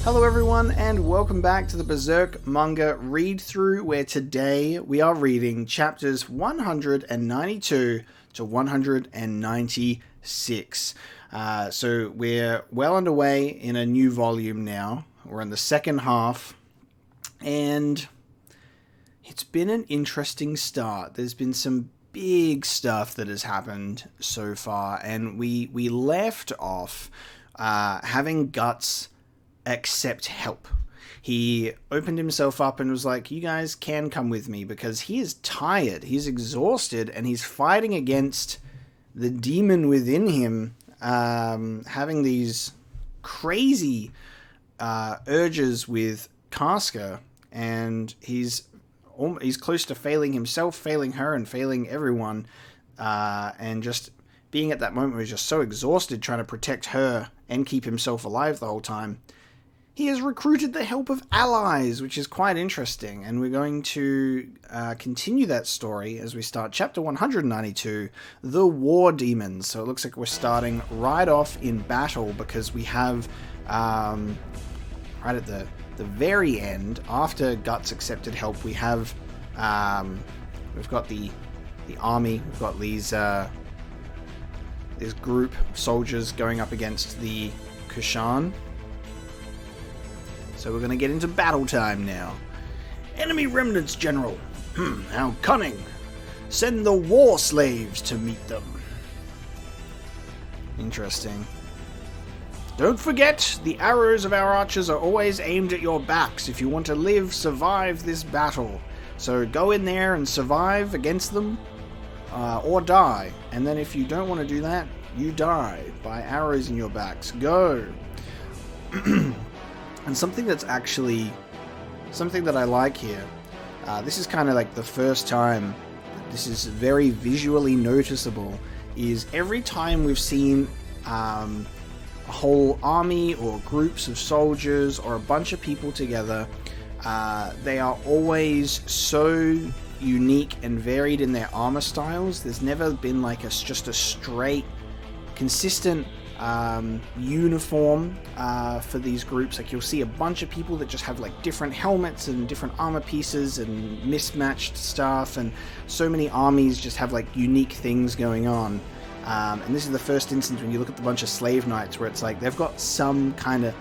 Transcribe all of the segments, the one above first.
Hello everyone and welcome back to the Berserk manga read-through, where today we are reading chapters 192 to 196. So we're well underway in a new volume now. We're in the second half and it's been an interesting start. There's been some big stuff that has happened so far, and we left off having Guts accept help. He opened himself up and was like, you guys can come with me, because he is tired, he's exhausted, and he's fighting against the demon within him, having these crazy urges with Casca, and he's close to failing himself, failing her, and failing everyone, and just being at that moment where he's just so exhausted trying to protect her and keep himself alive the whole time. He has recruited the help of allies, which is quite interesting, and we're going to continue that story as we start chapter 192, The War Demons. So it looks like we're starting right off in battle, because we have, right at the very end, after Guts accepted help, we have, we've got the army, we've got these, this group of soldiers going up against the Kushan. So we're going to get into battle time now. Enemy remnants, General. How cunning. Send the war slaves to meet them. Interesting. Don't forget, the arrows of our archers are always aimed at your backs if you want to survive this battle. So go in there and survive against them, or die. And then if you don't want to do that, you die by arrows in your backs. Go. And something that's actually something that I like here, this is kind of like the first time this is very visually noticeable, is every time we've seen a whole army or groups of soldiers or a bunch of people together, they are always so unique and varied in their armor styles. There's never been like just a straight, consistent uniform for these groups. Like, you'll see a bunch of people that just have like different helmets and different armor pieces and mismatched stuff, and so many armies just have like unique things going on. And this is the first instance when you look at the bunch of slave knights where it's like they've got some kind of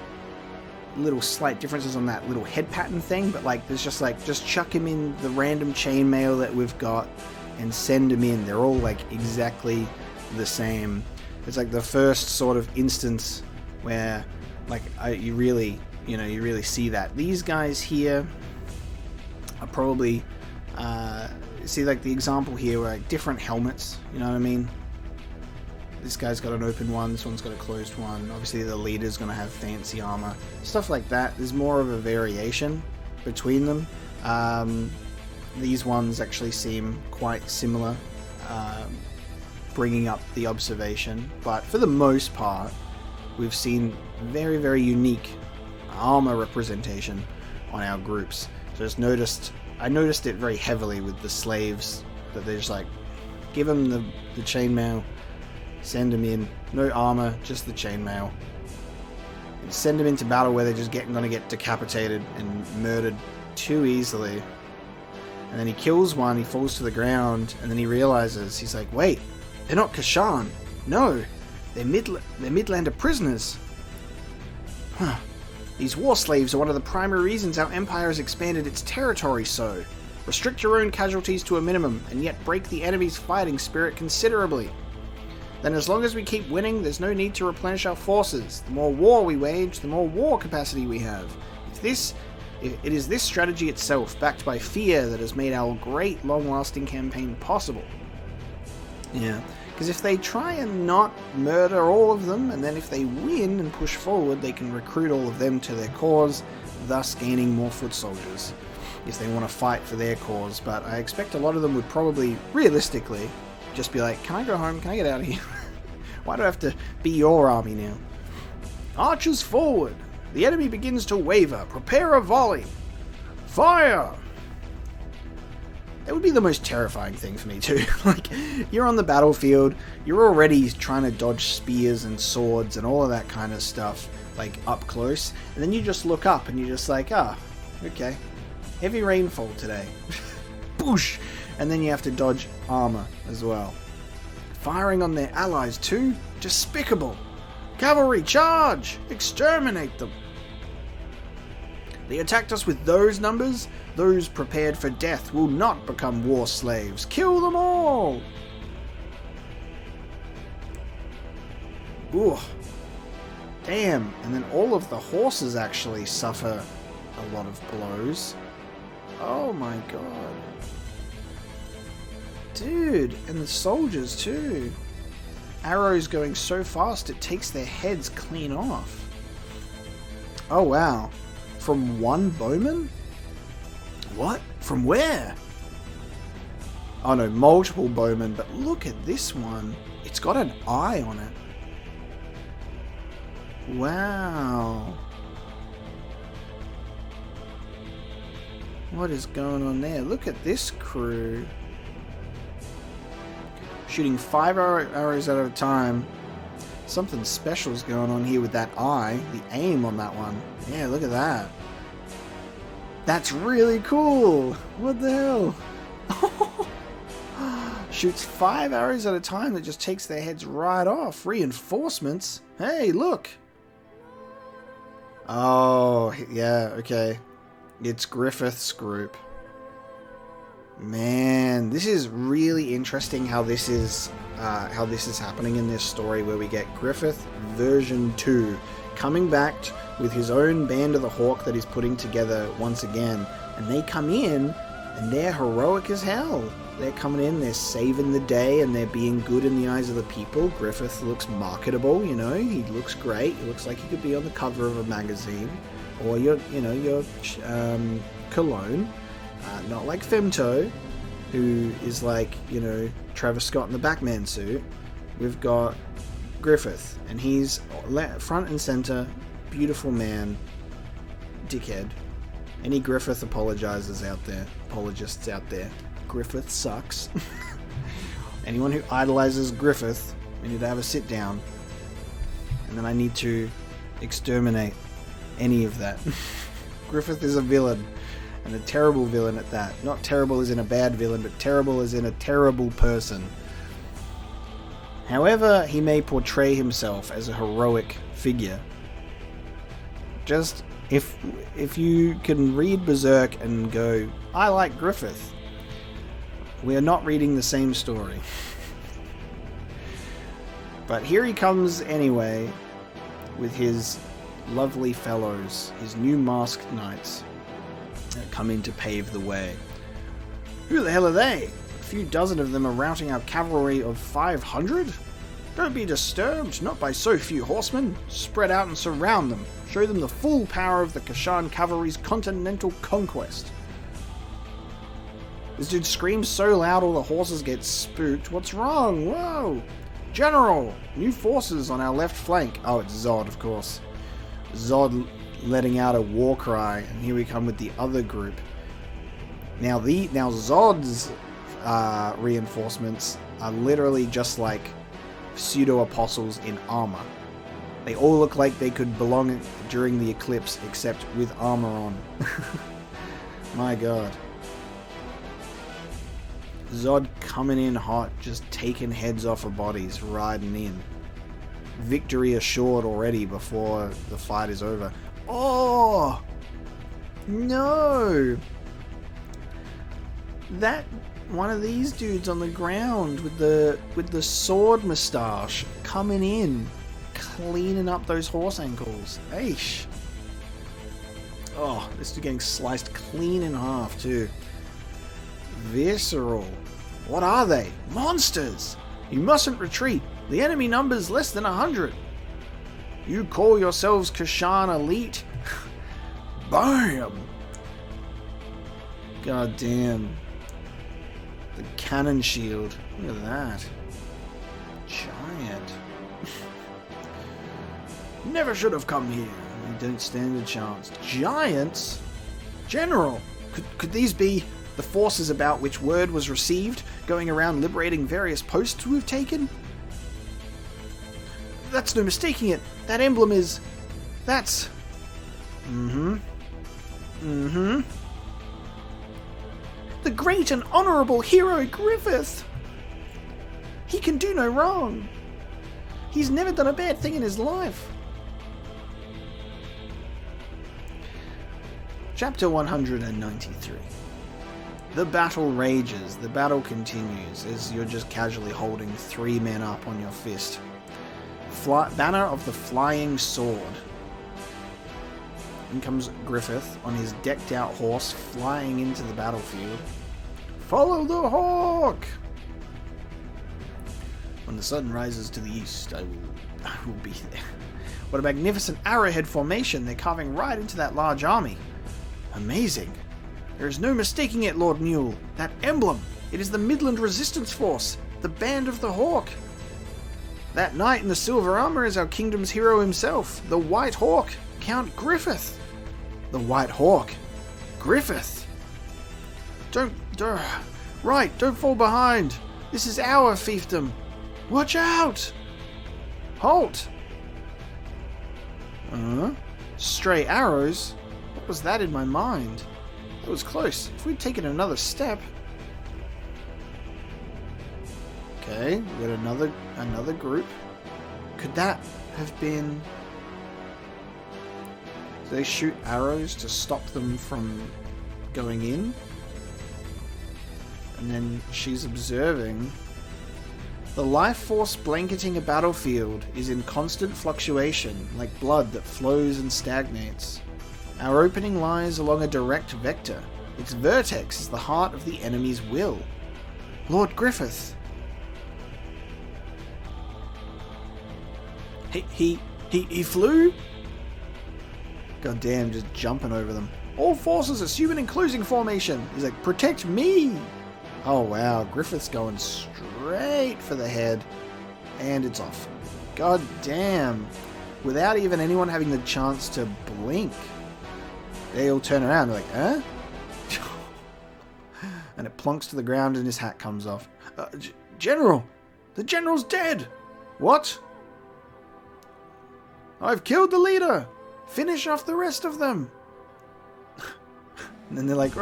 little slight differences on that little head pattern thing, but like there's just like, just chuck him in the random chainmail that we've got and send them in. They're all like exactly the same. It's like the first sort of instance where, like, you really see that. These guys here are probably, see, like the example here where like different helmets, you know what I mean? This guy's got an open one, this one's got a closed one. Obviously the leader's going to have fancy armor. Stuff like that. There's more of a variation between them. These ones actually seem quite similar. Bringing up the observation, but for the most part we've seen very, very unique armor representation on our groups. So I noticed it very heavily with the slaves, that they're just like, give them the chainmail, send them in, no armor, just the chainmail, and send them into battle where they're just gonna get decapitated and murdered too easily. And then he kills one, he falls to the ground, and then he realizes, he's like, wait, they're not Kashan. No, they're Midlander prisoners. Huh. These war slaves are one of the primary reasons our empire has expanded its territory so. Restrict your own casualties to a minimum, and yet break the enemy's fighting spirit considerably. Then as long as we keep winning, there's no need to replenish our forces. The more war we wage, the more war capacity we have. It is this strategy itself, backed by fear, that has made our great long-lasting campaign possible. Yeah, because if they try and not murder all of them, and then if they win and push forward, they can recruit all of them to their cause, thus gaining more foot soldiers, if they want to fight for their cause. But I expect a lot of them would probably, realistically, just be like, can I go home? Can I get out of here? Why do I have to be your army now? Archers forward! The enemy begins to waver. Prepare a volley! Fire! That would be the most terrifying thing for me too. Like, you're on the battlefield, you're already trying to dodge spears and swords and all of that kind of stuff, like up close, and then you just look up and you're just like, ah, okay, heavy rainfall today. Boosh! And then you have to dodge armor as well. Firing on their allies too? Despicable! Cavalry, charge! Exterminate them! They attacked us with those numbers. Those prepared for death will not become war slaves. Kill them all! Ooh. Damn. And then all of the horses actually suffer a lot of blows. Oh my god. Dude, and the soldiers too. Arrows going so fast it takes their heads clean off. Oh wow. From one bowman? What? From where? Oh no, multiple bowmen, but look at this one. It's got an eye on it. Wow. What is going on there? Look at this crew. Shooting 5 arrows at a time. Something special's going on here with that eye. The aim on that one. Yeah, look at that. That's really cool. What the hell? Shoots 5 arrows at a time that just takes their heads right off. Reinforcements? Hey, look. Oh, yeah, okay. It's Griffith's group. Man, this is really interesting how this is happening in this story, where we get Griffith version 2 coming back with his own Band of the Hawk that he's putting together once again, and they come in and they're heroic as hell. They're coming in, they're saving the day, and they're being good in the eyes of the people. Griffith looks marketable, you know, he looks great. He looks like he could be on the cover of a magazine, or your cologne. Not like Femto, who is like, you know, Travis Scott in the Batman suit. We've got Griffith, and he's front and center, beautiful man, dickhead. Any Griffith apologists out there, Griffith sucks. Anyone who idolizes Griffith, we need to have a sit down, and then I need to exterminate any of that. Griffith is a villain, and a terrible villain at that. Not terrible as in a bad villain, but terrible as in a terrible person. However he may portray himself as a heroic figure, just if you can read Berserk and go, I like Griffith, we are not reading the same story. But here he comes anyway, with his lovely fellows, his new masked knights, that come in to pave the way. Who the hell are they? A few dozen of them are routing our cavalry of 500? Don't be disturbed, not by so few horsemen. Spread out and surround them. Show them the full power of the Kashan cavalry's continental conquest. This dude screams so loud all the horses get spooked. What's wrong? Whoa! General! New forces on our left flank. Oh, it's Zod, of course. Zod letting out a war cry, and here we come with the other group. Now Zod's reinforcements are literally just like pseudo-apostles in armor. They all look like they could belong during the eclipse, except with armor on. My god. Zod coming in hot, just taking heads off of bodies, riding in. Victory assured already before the fight is over. Oh! No! That one of these dudes on the ground with the sword moustache coming in, cleaning up those horse ankles. Aish. Oh, this dude getting sliced clean in half too. Visceral. What are they? Monsters! You mustn't retreat. The enemy number's less than 100. You call yourselves Kashan Elite? Bam! God damn. The cannon shield. Look at that. Giant. Never should have come here. You don't stand a chance. Giants? General! Could these be The forces about which word was received, going around liberating various posts we've taken? That's no mistaking it. That emblem is... That's... The great and honourable hero Griffith! He can do no wrong. He's never done a bad thing in his life. Chapter 193. The battle rages. The battle continues as you're just casually holding 3 men up on your fist. Banner of the Flying Sword. In comes Griffith on his decked out horse flying into the battlefield. Follow the hawk! When the sun rises to the east, I will be there. What a magnificent arrowhead formation. They're carving right into that large army. Amazing. There is no mistaking it, Lord Mule. That emblem. It is the Midland Resistance Force. The Band of the Hawk. That knight in the silver armor is our kingdom's hero himself. The White Hawk. Count Griffith. The White Hawk. Griffith. Don't fall behind. This is our fiefdom. Watch out! Halt! Stray arrows? What was that in my mind? That was close. If we'd taken another step... Okay, we got another group. Could that have been... Do they shoot arrows to stop them from going in? And then she's observing... The life force blanketing a battlefield is in constant fluctuation, like blood that flows and stagnates. Our opening lies along a direct vector. Its vertex is the heart of the enemy's will. Lord Griffith. He flew? God damn, just jumping over them. All forces assume an enclosing formation. He's like, protect me! Oh wow, Griffith's going straight for the head. And it's off. God damn. Without even anyone having the chance to blink. They all turn around, they're like, huh? And it plunks to the ground and his hat comes off. General! The general's dead! What? I've killed the leader! Finish off the rest of them! And then they're like,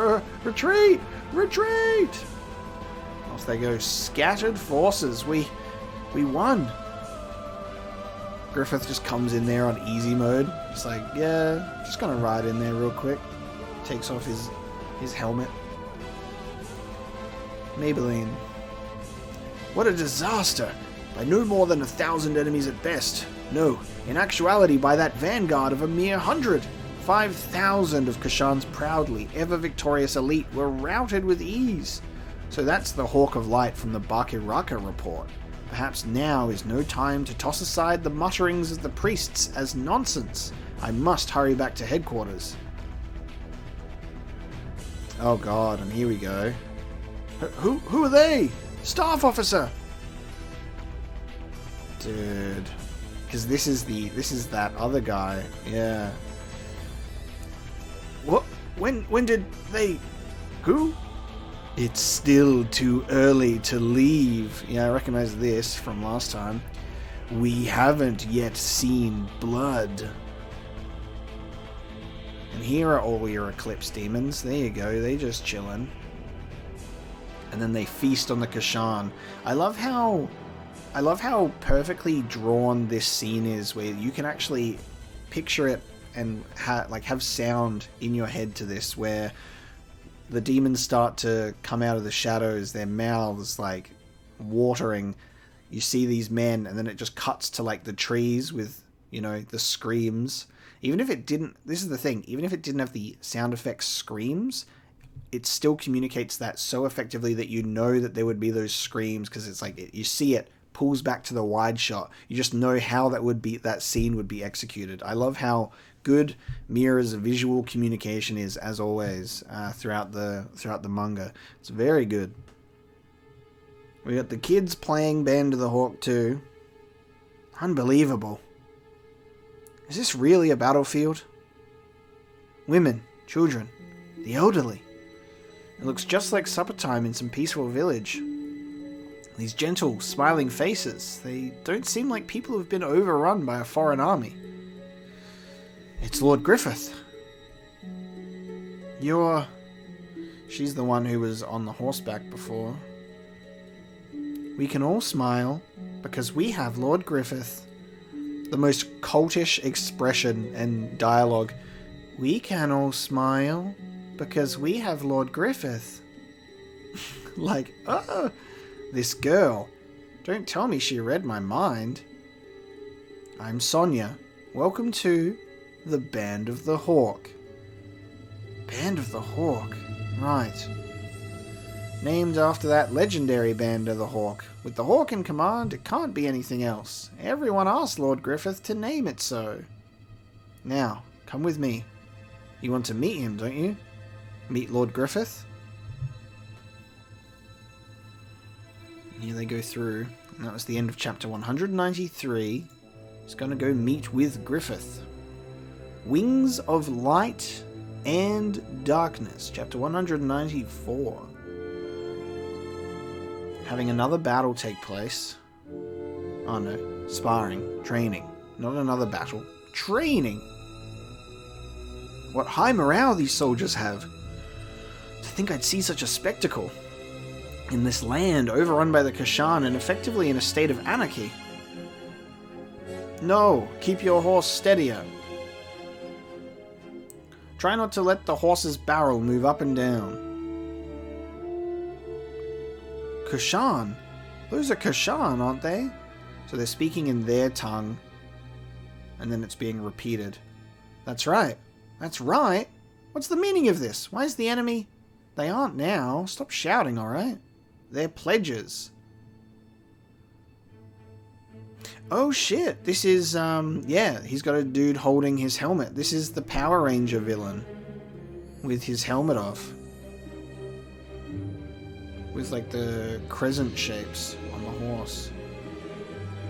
retreat! Retreat! Off they go. Scattered forces. We won. Griffith just comes in there on easy mode. It's like, yeah, just gonna ride in there real quick. Takes off his helmet. Maybelline. What a disaster! By no more than 1,000 enemies at best. No, in actuality by that vanguard of a mere 100. 5,000 of Kashan's proudly ever victorious elite were routed with ease. So that's the Hawk of Light from the Bakiraka report. Perhaps now is no time to toss aside the mutterings of the priests as nonsense. I must hurry back to headquarters. Oh god, and here we go. Who are they? Staff officer! Dude. Because this is that other guy. Yeah. What? When did they... Who? It's still too early to leave. Yeah, I recognize this from last time. We haven't yet seen blood. And here are all your Eclipse demons. There you go, they just chillin'. And then they feast on the Kashan. I love how perfectly drawn this scene is, where you can actually picture it and have sound in your head to this, where the demons start to come out of the shadows, their mouths like watering. You see these men, and then it just cuts to like the trees with, you know, the screams. Even if it didn't, this is the thing, even if it didn't have the sound effects screams, it still communicates that so effectively that you know that there would be those screams, because it's like, you see it, pulls back to the wide shot. You just know how that scene would be executed. I love how good Mira's visual communication is, as always, throughout the manga. It's very good. We got the kids playing Band of the Hawk too. Unbelievable. Is this really a battlefield? Women, children, the elderly. It looks just like supper time in some peaceful village. These gentle, smiling faces, they don't seem like people who've been overrun by a foreign army. It's Lord Griffith. She's the one who was on the horseback before. We can all smile because we have Lord Griffith. The most cultish expression and dialogue. We can all smile because we have Lord Griffith. Like, oh, this girl. Don't tell me she read my mind. I'm Sonia. Welcome to the Band of the Hawk. Band of the Hawk. Right. Named after that legendary Band of the Hawk. With the Hawk in command, it can't be anything else. Everyone asked Lord Griffith to name it so. Now, come with me. You want to meet him, don't you? Meet Lord Griffith? Here they go through. And that was the end of chapter 193. It's going to go meet with Griffith. Wings of Light and Darkness, chapter 194. Having another battle take place. Oh no, sparring, training. Not another battle. Training! What high morale these soldiers have. To think I'd see such a spectacle. In this land overrun by the Kashan and effectively in a state of anarchy. No, keep your horse steadier. Try not to let the horse's barrel move up and down. Kashan? Those are Kashan, aren't they? So they're speaking in their tongue, and then it's being repeated. That's right. That's right. What's the meaning of this? Why is the enemy... They aren't now. Stop shouting, alright? They're pledges. Oh shit, this is, yeah, he's got a dude holding his helmet. This is the Power Ranger villain. With his helmet off. With, like, the crescent shapes on the horse.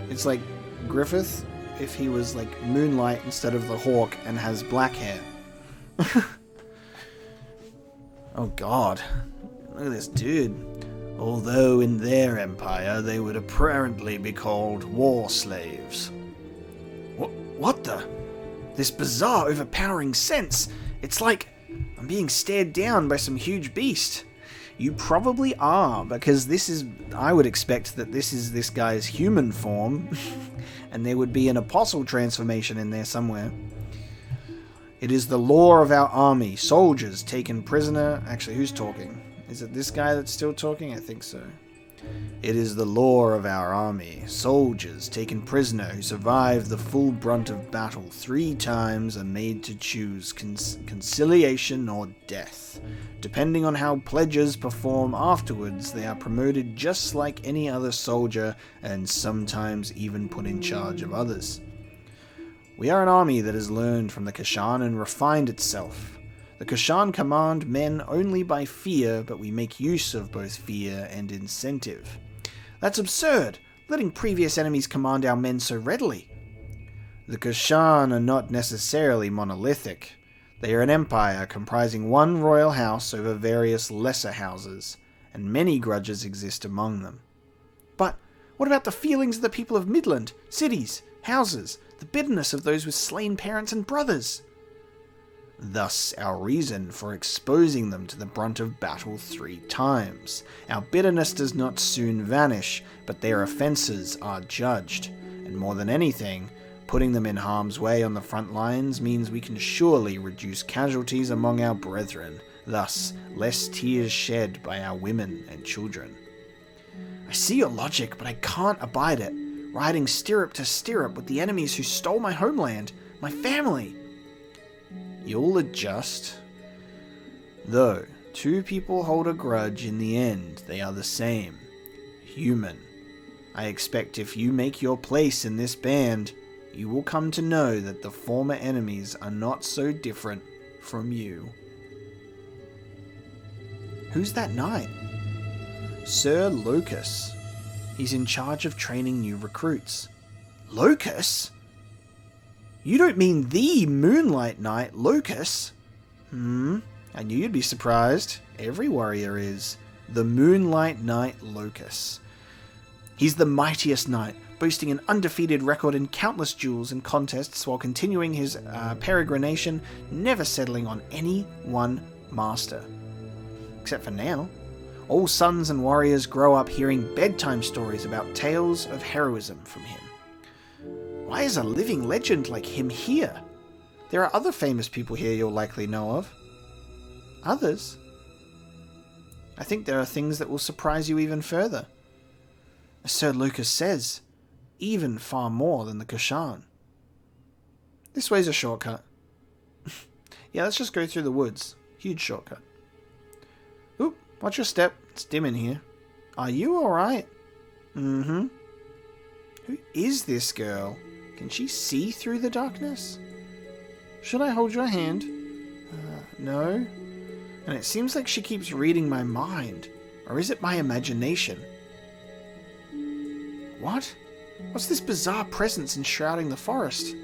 It's like Griffith if he was, like, Moonlight instead of the Hawk and has black hair. Oh god. Look at this dude. Although in their empire they would apparently be called war slaves. What the? This bizarre, overpowering sense. It's like I'm being stared down by some huge beast. You probably are, because this is... I would expect that this is this guy's human form, and there would be an apostle transformation in there somewhere. It is the law of our army. Soldiers taken prisoner... Actually, who's talking? Is it this guy that's still talking? I think so. It is the law of our army. Soldiers taken prisoner who survive the full brunt of battle 3 times are made to choose conciliation or death. Depending on how pledges perform afterwards, they are promoted just like any other soldier and sometimes even put in charge of others. We are an army that has learned from the Kashan and refined itself. The Kashan command men only by fear, but we make use of both fear and incentive. That's absurd, letting previous enemies command our men so readily. The Kashan are not necessarily monolithic. They are an empire comprising one royal house over various lesser houses, and many grudges exist among them. But what about the feelings of the people of Midland, cities, houses, the bitterness of those with slain parents and brothers? Thus our reason for exposing them to the brunt of battle 3 times. Our bitterness does not soon vanish, but their offences are judged, and more than anything, putting them in harm's way on the front lines means we can surely reduce casualties among our brethren, thus less tears shed by our women and children. I see your logic, but I can't abide it, riding stirrup to stirrup with the enemies who stole my homeland, my family. You'll adjust. Though, 2 people hold a grudge, in the end, they are the same. Human. I expect if you make your place in this band, you will come to know that the former enemies are not so different from you. Who's that knight? Sir Locus. He's in charge of training new recruits. Locus? You don't mean the Moonlight Knight, Locus? I knew you'd be surprised. Every warrior is. The Moonlight Knight Lucas. He's the mightiest knight, boasting an undefeated record in countless duels and contests while continuing his peregrination, never settling on any one master. Except for now. All sons and warriors grow up hearing bedtime stories about tales of heroism from him. Why is a living legend like him here? There are other famous people here you'll likely know of. Others? I think there are things that will surprise you even further. As Sir Lucas says, even far more than the Kashan. This way's a shortcut. Yeah, let's just go through the woods. Huge shortcut. Oop, watch your step. It's dim in here. Are you alright? Mm-hmm. Who is this girl? Can she see through the darkness? Should I hold your hand? No. And it seems like she keeps reading my mind. Or is it my imagination? What? What's this bizarre presence enshrouding the forest?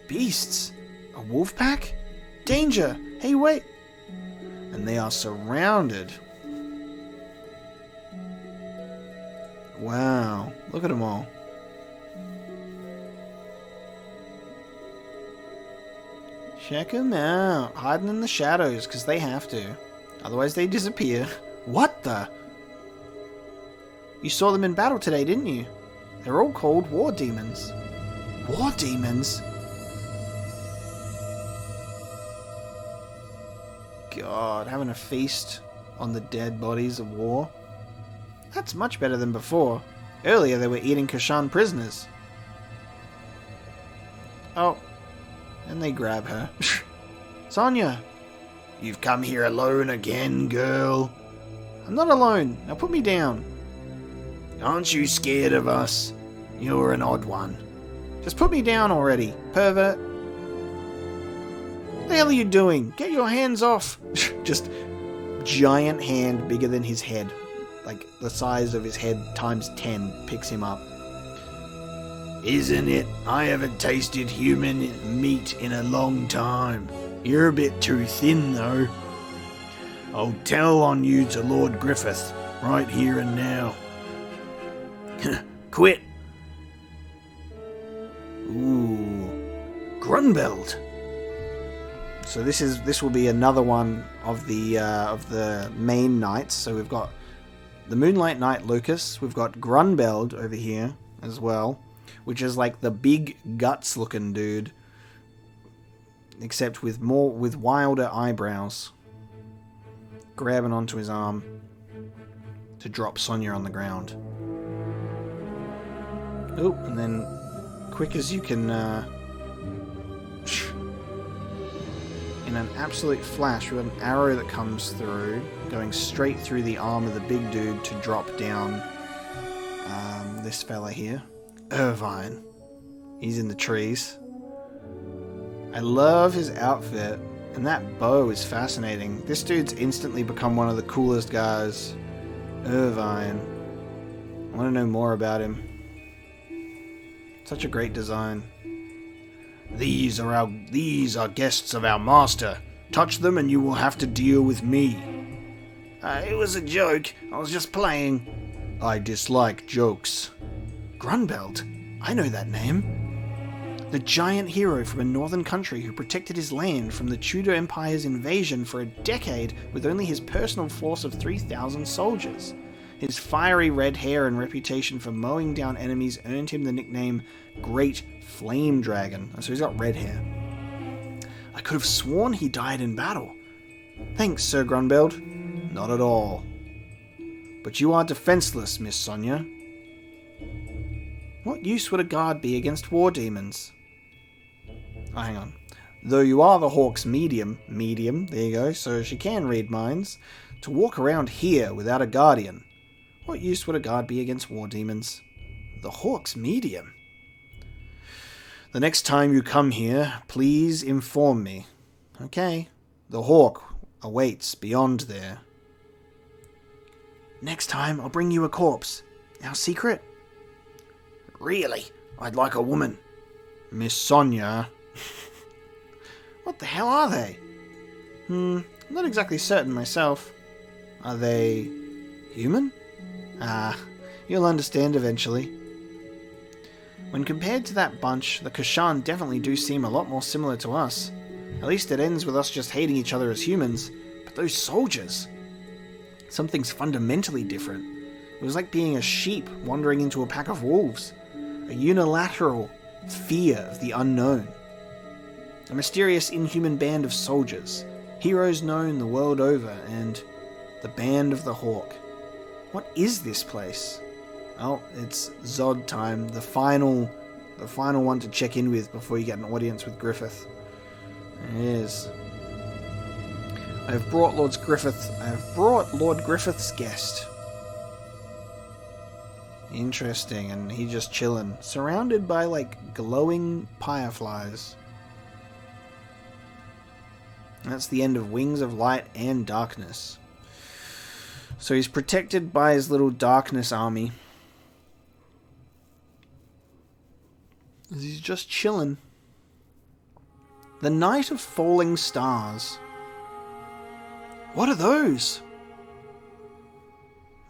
Beasts? A wolf pack? Danger! Hey, wait! And they are surrounded. Wow. Look at them all. Check them out. Hiding in the shadows, because they have to. Otherwise they disappear. What the? You saw them in battle today, didn't you? They're all called war demons. War demons? God, having a feast on the dead bodies of war? That's much better than before. Earlier they were eating Kashan prisoners. Oh. And they grab her. Sonya! You've come here alone again, girl? I'm not alone. Now put me down. Aren't you scared of us? You're an odd one. Just put me down already, pervert. What the hell are you doing? Get your hands off. Just giant hand bigger than his head. Like the size of his head times 10 picks him up. Isn't it? I haven't tasted human meat in a long time. You're a bit too thin, though. I'll tell on you to Lord Griffith, right here and now. Quit. Ooh, Grunbeld. So this will be another one of the main knights. So we've got the Moonlight Knight Lucas. We've got Grunbeld over here as well, which is like the big guts looking dude, except with wilder eyebrows, grabbing onto his arm to drop Sonya on the ground. Oh, and then quick as you can, in an absolute flash, we have an arrow that comes through, going straight through the arm of the big dude to drop down this fella here. Irvine. He's in the trees. I love his outfit, and that bow is fascinating. This dude's instantly become one of the coolest guys. Irvine. I want to know more about him. Such a great design. These are guests of our master. Touch them and you will have to deal with me. It was a joke. I was just playing. I dislike jokes. Grunbeld? I know that name. The giant hero from a northern country who protected his land from the Tudor Empire's invasion for a decade with only his personal force of 3,000 soldiers. His fiery red hair and reputation for mowing down enemies earned him the nickname Great Flame Dragon. So he's got red hair. I could have sworn he died in battle. Thanks, Sir Grunbeld. Not at all. But you are defenseless, Miss Sonya. What use would a guard be against war demons? Oh, hang on. Though you are the Hawk's medium, there you go, so she can read minds, to walk around here without a guardian. What use would a guard be against war demons? The Hawk's medium? The next time you come here, please inform me. Okay. The Hawk awaits beyond there. Next time, I'll bring you a corpse. Our secret? Really? I'd like a woman. Miss Sonya. What the hell are they? I'm not exactly certain myself. Are they human? You'll understand eventually. When compared to that bunch, the Kashan definitely do seem a lot more similar to us. At least it ends with us just hating each other as humans. But those soldiers... something's fundamentally different. It was like being a sheep wandering into a pack of wolves. A unilateral fear of the unknown. A mysterious inhuman band of soldiers. Heroes known the world over, and the Band of the Hawk. What is this place? Oh, it's Zod time. The final one to check in with before you get an audience with Griffith. There it is. I have brought Lord Griffith's guest. Interesting, and he just chilling, surrounded by like glowing fireflies. And that's the end of Wings of Light and Darkness. So he's protected by his little darkness army. He's just chilling. The Night of Falling Stars. What are those?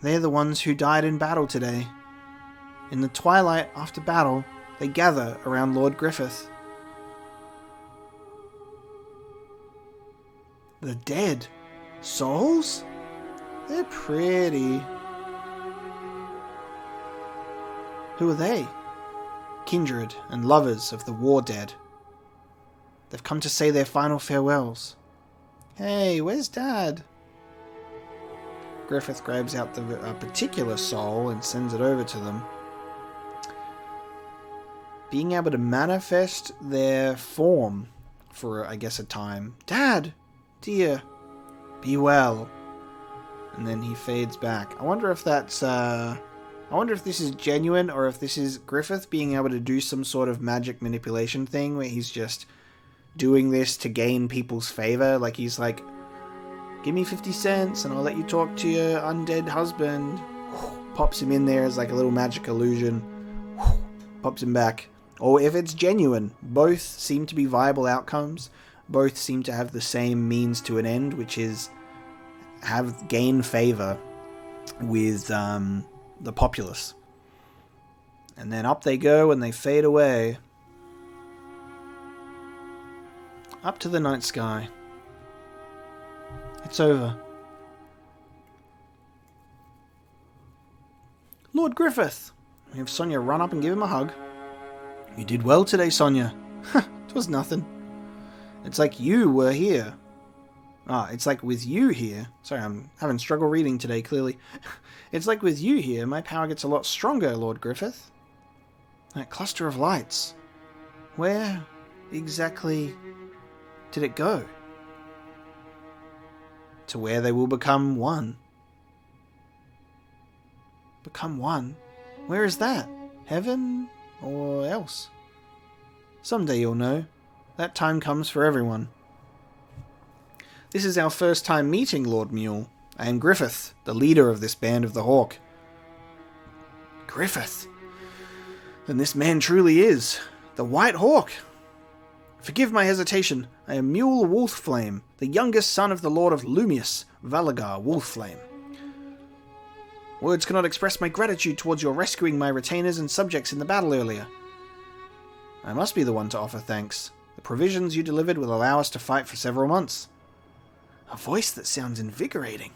They're the ones who died in battle today. In the twilight after battle, they gather around Lord Griffith. The dead. Souls? They're pretty. Who are they? Kindred and lovers of the war dead. They've come to say their final farewells. Hey, where's Dad? Griffith grabs out a particular soul and sends it over to them. Being able to manifest their form for, I guess, a time. Dad! Dear! Be well. And then he fades back. I wonder if that's, I wonder if this is genuine or if this is Griffith being able to do some sort of magic manipulation thing where he's just doing this to gain people's favor. Like he's like, give me 50 cents and I'll let you talk to your undead husband. Pops him in there as like a little magic illusion. Pops him back. Or if it's genuine, both seem to be viable outcomes. Both seem to have the same means to an end, which is gain favor with the populace. And then up they go and they fade away. Up to the night sky. It's over. Lord Griffith! We have Sonia run up and give him a hug. You did well today, Sonia. 'Twas nothing. It's like you were here. It's like with you here. Sorry, I'm having struggle reading today, clearly. It's like with you here, my power gets a lot stronger, Lord Griffith. That cluster of lights. Where exactly did it go? To where they will become one. Become one? Where is that? Heaven or else? Someday you'll know. That time comes for everyone. This is our first time meeting, Lord Mule. I am Griffith, the leader of this Band of the Hawk. Griffith? Then this man truly is the White Hawk. Forgive my hesitation. I am Mule Wolfflame, the youngest son of the Lord of Lumius, Valagar Wolfflame. Words cannot express my gratitude towards your rescuing my retainers and subjects in the battle earlier. I must be the one to offer thanks. The provisions you delivered will allow us to fight for several months. A voice that sounds invigorating.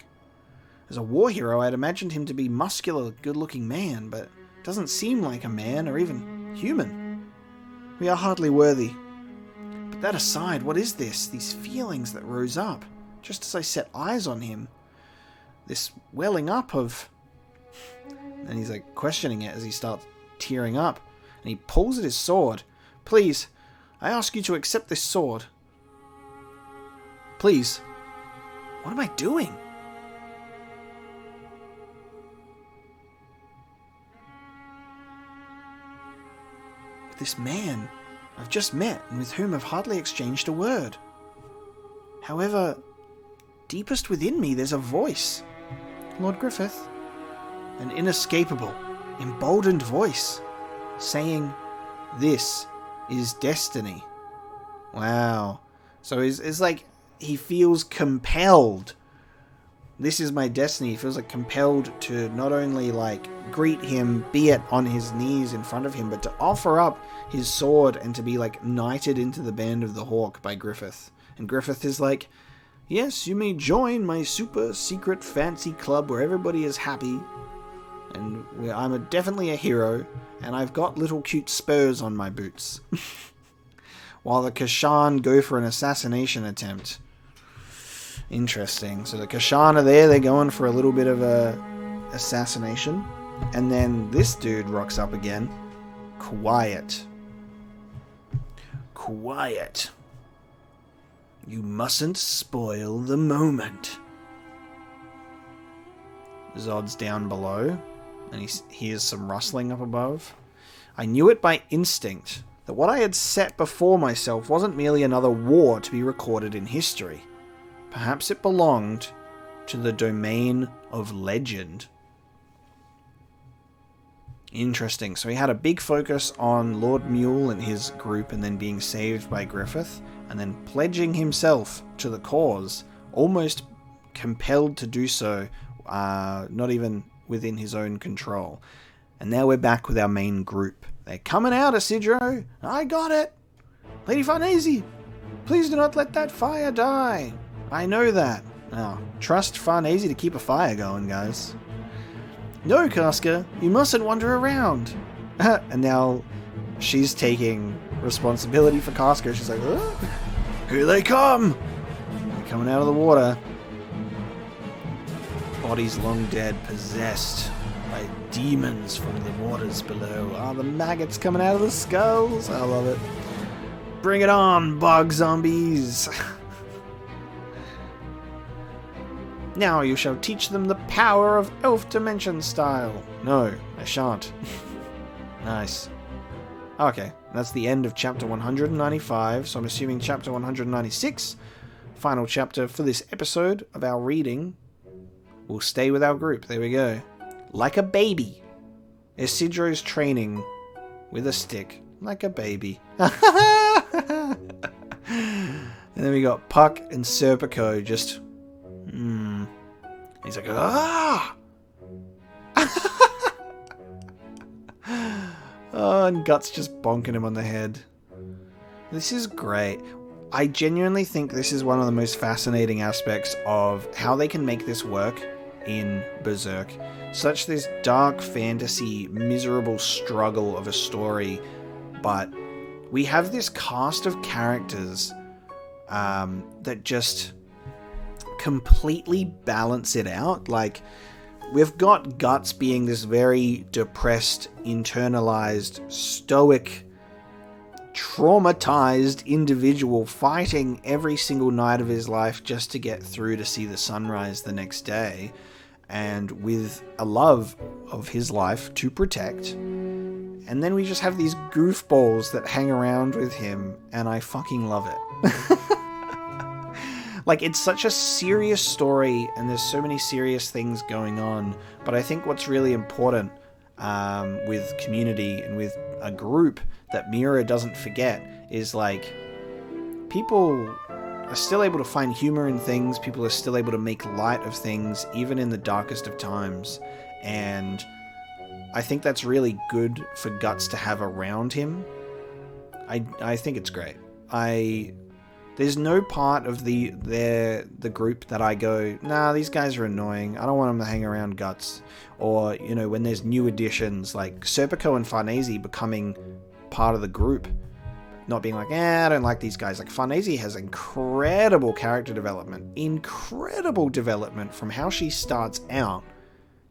As a war hero, I'd imagined him to be muscular, good-looking man, but doesn't seem like a man or even human. We are hardly worthy. But that aside, what is this? These feelings that rose up, just as I set eyes on him. This welling up of... And he's like questioning it as he starts tearing up. And he pulls at his sword. Please, I ask you to accept this sword. Please. What am I doing? With this man I've just met and with whom I've hardly exchanged a word. However, deepest within me there's a voice. Lord Griffith. An inescapable, emboldened voice, saying, "This is destiny." Wow. So it's like he feels compelled. This is my destiny. He feels like compelled to not only like greet him, be it on his knees in front of him, but to offer up his sword and to be like knighted into the Band of the Hawk by Griffith. And Griffith is like, yes, you may join my super secret fancy club where everybody is happy. And I'm definitely a hero, and I've got little cute spurs on my boots. While the Kashan go for an assassination attempt. Interesting. So the Kashan are there, they're going for a little bit of a assassination. And then this dude rocks up again. Quiet. Quiet. You mustn't spoil the moment. Zod's down below, and he hears some rustling up above. I knew it by instinct, that what I had set before myself wasn't merely another war to be recorded in history. Perhaps it belonged to the domain of legend. Interesting. So he had a big focus on Lord Mule and his group, and then being saved by Griffith, and then pledging himself to the cause, almost compelled to do so, not even within his own control. And now we're back with our main group. They're coming out, Isidro! I got it! Lady Farnese! Please do not let that fire die! I know that. Now, trust Farnese to keep a fire going, guys. No, Casca, you mustn't wander around. And now she's taking responsibility for Casca. She's like, oh, here they come! They're coming out of the water. Bodies long dead, possessed by demons from the waters below. Ah, the maggots coming out of the skulls. I love it. Bring it on, bog zombies! Now you shall teach them the power of Elf Dimension style. No, I shan't. Nice. Okay, that's the end of chapter 195, so I'm assuming chapter 196, final chapter for this episode of our reading, will stay with our group. There we go. Like a baby. Isidro's training with a stick. Like a baby. And then we got Puck and Serpico just... He's like, ah! Oh, and Guts just bonking him on the head. This is great. I genuinely think this is one of the most fascinating aspects of how they can make this work in Berserk. Such this dark fantasy, miserable struggle of a story, but we have this cast of characters that just completely balance it out. Like, we've got Guts being this very depressed, internalized, stoic, traumatized individual fighting every single night of his life just to get through to see the sunrise the next day, and with a love of his life to protect. And then we just have these goofballs that hang around with him, and I fucking love it. Like, it's such a serious story, and there's so many serious things going on, but I think what's really important with community and with a group that Miura doesn't forget is, like, people are still able to find humor in things, people are still able to make light of things, even in the darkest of times, and I think that's really good for Guts to have around him. I think it's great. There's no part of the group that I go, nah, these guys are annoying, I don't want them to hang around Guts. Or, you know, when there's new additions, like Serpico and Farnese becoming part of the group, not being like, I don't like these guys. Like, Farnese has incredible character development. Incredible development from how she starts out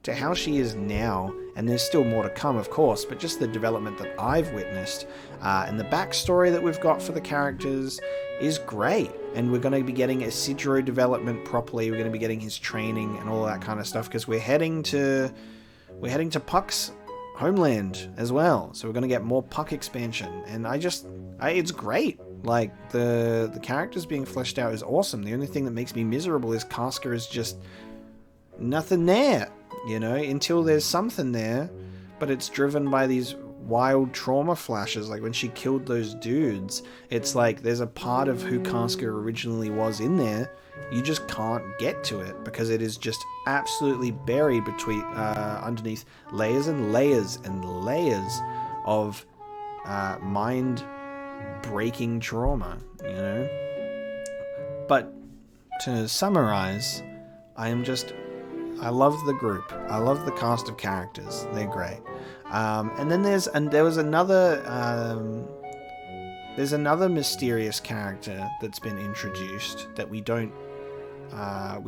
to how she is now. And there's still more to come, of course, but just the development that I've witnessed and the backstory that we've got for the characters is great. And we're going to be getting Isidro development properly. We're going to be getting his training and all that kind of stuff, because we're heading to Puck's homeland as well. So we're going to get more Puck expansion, and it's great. Like, the characters being fleshed out is awesome. The only thing that makes me miserable is Casca is just nothing there, you know, until there's something there, but it's driven by these wild trauma flashes, like when she killed those dudes. It's like there's a part of who Casca originally was in there. You just can't get to it because it is just absolutely buried between underneath layers and layers and layers of mind-breaking trauma, you know? But to summarize, I love the group. I love the cast of characters. They're great. And then there's another mysterious character that's been introduced that we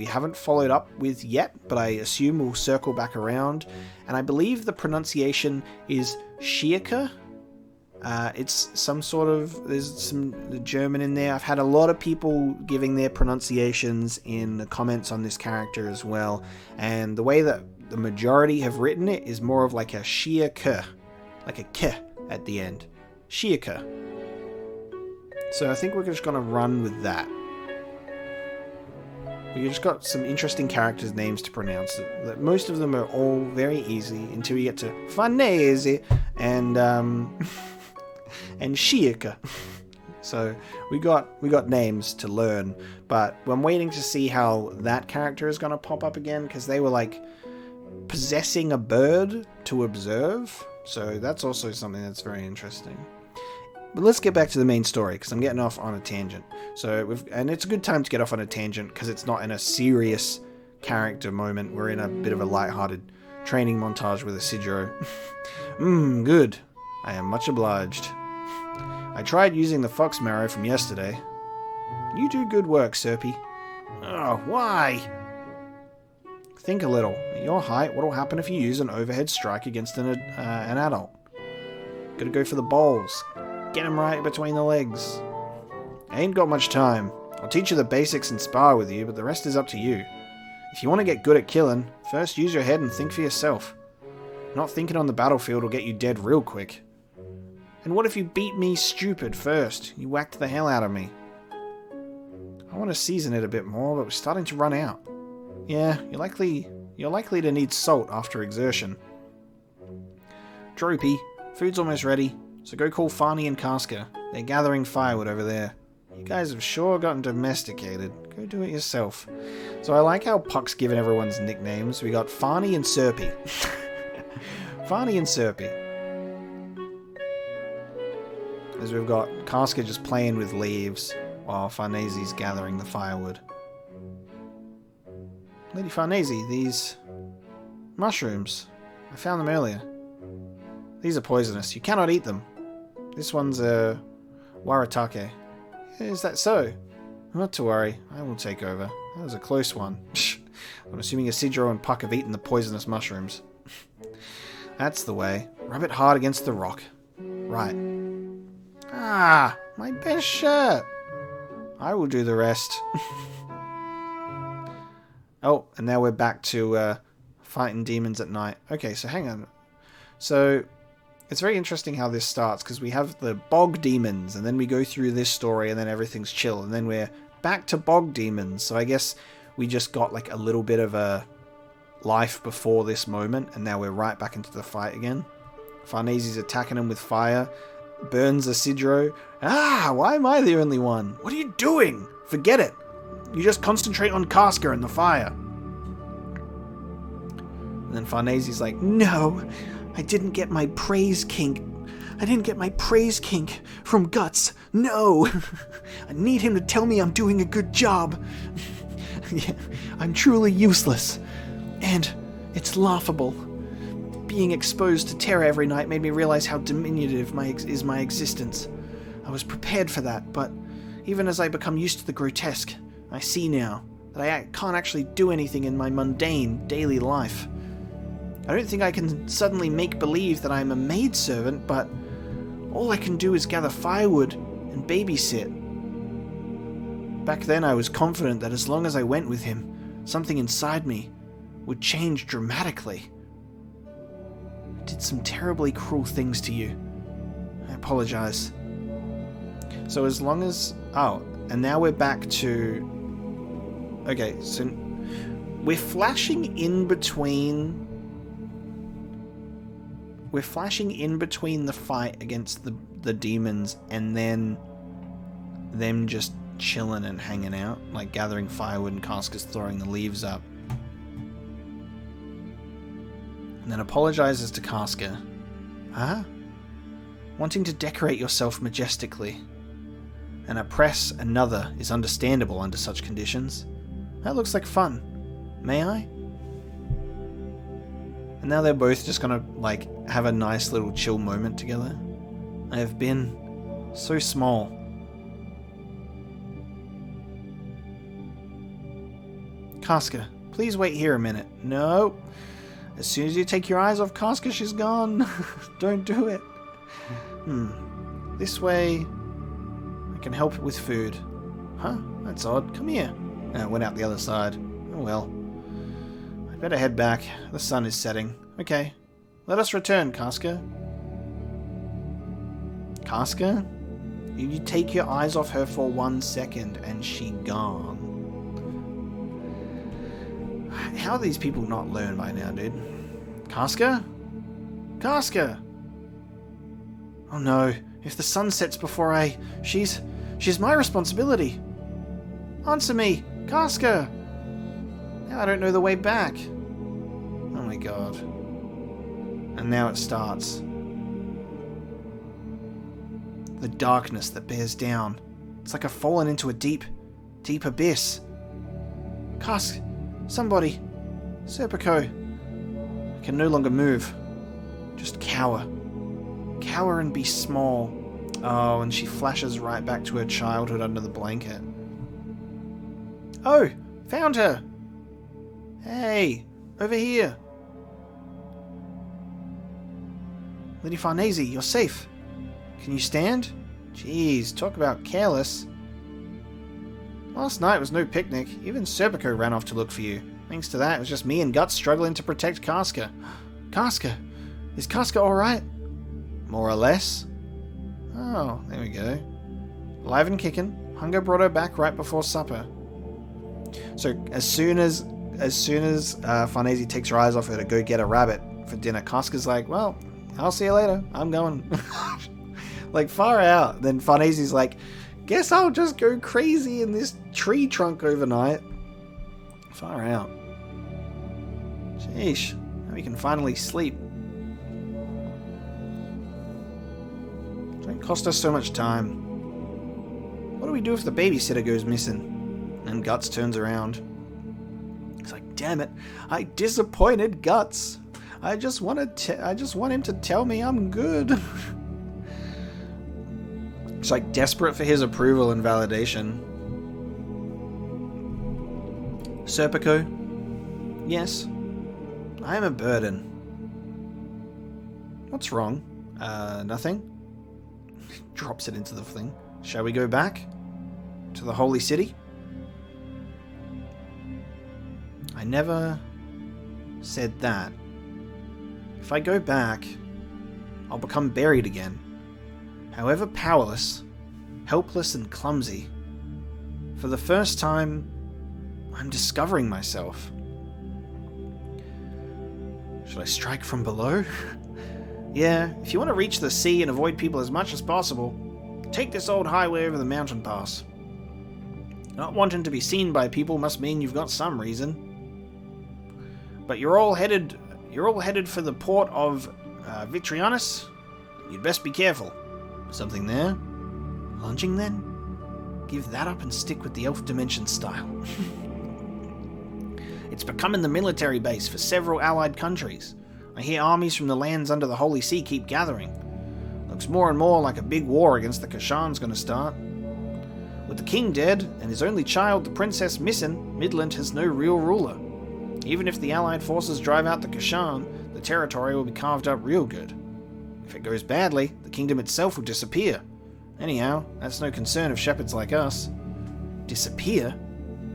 haven't followed up with yet, but I assume we'll circle back around. And I believe the pronunciation is Shiaka. It's some sort of, there's some German in there. I've had a lot of people giving their pronunciations in the comments on this character as well. And the way that the majority have written it is more of like a Shiaka, like a K at the end. Shiaka. So I think we're just going to run with that. We just got some interesting characters' names to pronounce. That most of them are all very easy until you get to Farnese and and Shiaka. So we got names to learn, but I'm waiting to see how that character is going to pop up again, because they were like possessing a bird to observe. So that's also something that's very interesting. But let's get back to the main story, because I'm getting off on a tangent. And it's a good time to get off on a tangent, because it's not in a serious character moment. We're in a bit of a lighthearted training montage with Isidro. Good. I am much obliged. I tried using the fox marrow from yesterday. You do good work, Serpy. Oh, why? Think a little. At your height, what'll happen if you use an overhead strike against an adult? Gotta go for the balls. Get him right between the legs. I ain't got much time. I'll teach you the basics and spar with you, but the rest is up to you. If you want to get good at killing, first use your head and think for yourself. Not thinking on the battlefield will get you dead real quick. And what if you beat me stupid first? You whacked the hell out of me. I want to season it a bit more, but we're starting to run out. Yeah, you're likely to need salt after exertion. Droopy, food's almost ready, so go call Farney and Casca. They're gathering firewood over there. You guys have sure gotten domesticated. Go do it yourself. So I like how Puck's given everyone's nicknames. We got Farney and Serpy. Farney and Serpy. As we've got Casca just playing with leaves while Farnese's gathering the firewood. Lady Farnese, these mushrooms. I found them earlier. These are poisonous. You cannot eat them. This one's a waratake. Is that so? Not to worry. I will take over. That was a close one. I'm assuming Isidro and Puck have eaten the poisonous mushrooms. That's the way. Rub it hard against the rock. Right. Ah, my best shirt. I will do the rest. Oh, and now we're back to fighting demons at night. Okay, so hang on. So it's very interesting how this starts, because we have the bog demons, and then we go through this story, and then everything's chill, and then we're back to bog demons. So I guess we just got like a little bit of a life before this moment, and now we're right back into the fight again. Farnese's attacking him with fire. Burns Isidro. Ah, why am I the only one? What are you doing? Forget it. You just concentrate on Casca and the fire. And then Farnese's like, no, I didn't get my praise kink. I didn't get my praise kink from Guts. No. I need him to tell me I'm doing a good job. I'm truly useless. And it's laughable. Being exposed to terror every night made me realize how diminutive is my existence. I was prepared for that, but even as I become used to the grotesque, I see now that I can't actually do anything in my mundane daily life. I don't think I can suddenly make believe that I'm a maidservant, but all I can do is gather firewood and babysit. Back then I was confident that as long as I went with him, something inside me would change dramatically. I did some terribly cruel things to you. I apologize. So as long as... Oh, and now we're back to... Okay, so we're flashing in between we're flashing in between the fight against the demons and then them just chilling and hanging out, like gathering firewood and Casca's throwing the leaves up. And then apologizes to Casca. Huh? Wanting to decorate yourself majestically and oppress another is understandable under such conditions. That looks like fun. May I? And now they're both just gonna, like, have a nice little chill moment together. I have been so small. Casca, please wait here a minute. No. As soon as you take your eyes off Casca, she's gone. Don't do it. This way, I can help with food. Huh? That's odd. Come here. It went out the other side. Oh well. I'd better head back. The sun is setting. Okay. Let us return, Casca. Casca? You take your eyes off her for 1 second and she gone. How are these people not learn by now, dude? Casca? Casca! Oh no, if the sun sets before she's my responsibility. Answer me, Casca! Now I don't know the way back. Oh my god. And now it starts. The darkness that bears down. It's like I've fallen into a deep, deep abyss. Casca, somebody. Serpico. I can no longer move. Just cower. Cower and be small. Oh, and she flashes right back to her childhood under the blanket. Oh, found her! Hey, over here. Lady Farnese, you're safe. Can you stand? Jeez, talk about careless. Last night was no picnic. Even Serpico ran off to look for you. Thanks to that, it was just me and Guts struggling to protect Casca. Casca? Is Casca alright? More or less. Oh, there we go. Alive and kicking. Hunger brought her back right before supper. So as soon as Farnese takes her eyes off her to go get a rabbit for dinner, Casca's like, well, I'll see you later. I'm going. Like, far out. Then Farnese's like, guess I'll just go crazy in this tree trunk overnight. Far out. Sheesh. Now we can finally sleep. Don't cost us so much time. What do we do if the babysitter goes missing? And Guts turns around. He's like, damn it. I disappointed Guts. I just want him to tell me I'm good. It's like desperate for his approval and validation. Serpico? Yes. I am a burden. What's wrong? Nothing. Drops it into the thing. Shall we go back? To the holy city? I never said that. If I go back, I'll become buried again. However powerless, helpless and clumsy. For the first time, I'm discovering myself. Should I strike from below? Yeah, if you want to reach the sea and avoid people as much as possible, take this old highway over the mountain pass. Not wanting to be seen by people must mean you've got some reason. But you're all headed for the port of Vitrianus. You'd best be careful. Something there? Lunging then? Give that up and stick with the elf dimension style. It's becoming the military base for several allied countries. I hear armies from the lands under the Holy See keep gathering. Looks more and more like a big war against the Kashan's gonna start. With the king dead, and his only child, the princess, missing, Midland has no real ruler. Even if the allied forces drive out the Kashan, the territory will be carved up real good. If it goes badly, the kingdom itself will disappear. Anyhow, that's no concern of shepherds like us. Disappear?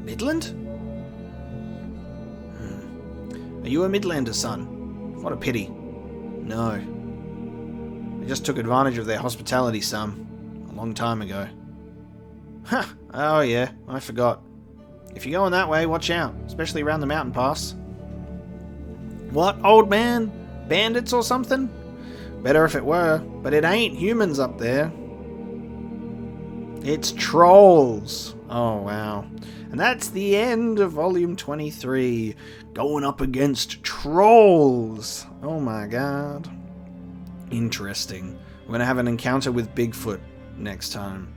Midland? Are you a Midlander, son? What a pity. No. They just took advantage of their hospitality some. A long time ago. Huh. Oh yeah, I forgot. If you're going that way, watch out. Especially around the mountain pass. What, old man? Bandits or something? Better if it were, but it ain't humans up there. It's trolls. Oh, wow. And that's the end of Volume 23. Going up against trolls. Oh my god. Interesting. We're going to have an encounter with Bigfoot next time.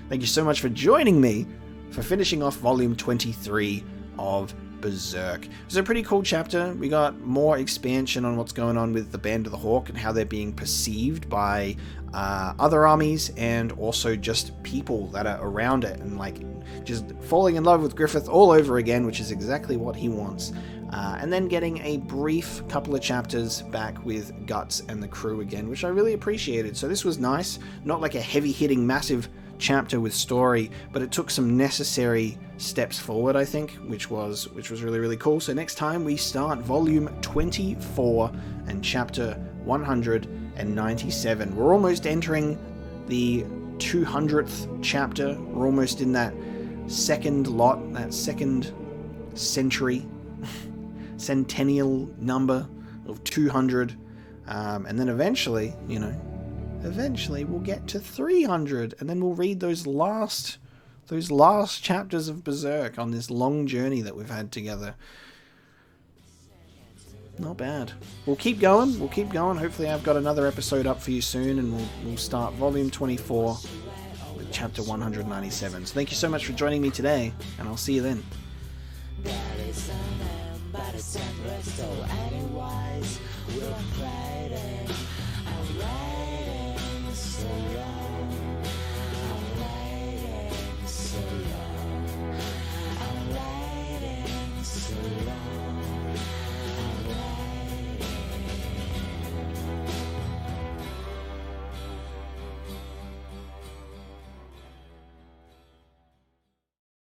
Thank you so much for joining me for finishing off Volume 23 of Berserk. It was a pretty cool chapter. We got more expansion on what's going on with the Band of the Hawk and how they're being perceived by other armies and also just people that are around it, and like just falling in love with Griffith all over again, which is exactly what he wants. And then getting a brief couple of chapters back with Guts and the crew again, which I really appreciated. So this was nice, not like a heavy-hitting, massive chapter with story, but it took some necessary steps forward, I think, which was really, really cool. So next time we start Volume 24 and Chapter 197. We're almost entering the 200th chapter. We're almost in that second lot, that second century, centennial number of 200. And then eventually, eventually we'll get to 300, and then we'll read those last chapters of Berserk on this long journey that we've had together. Not bad. We'll keep going. Hopefully I've got another episode up for you soon, and we'll start Volume 24 with Chapter 197. So thank you so much for joining me today, and I'll see you then.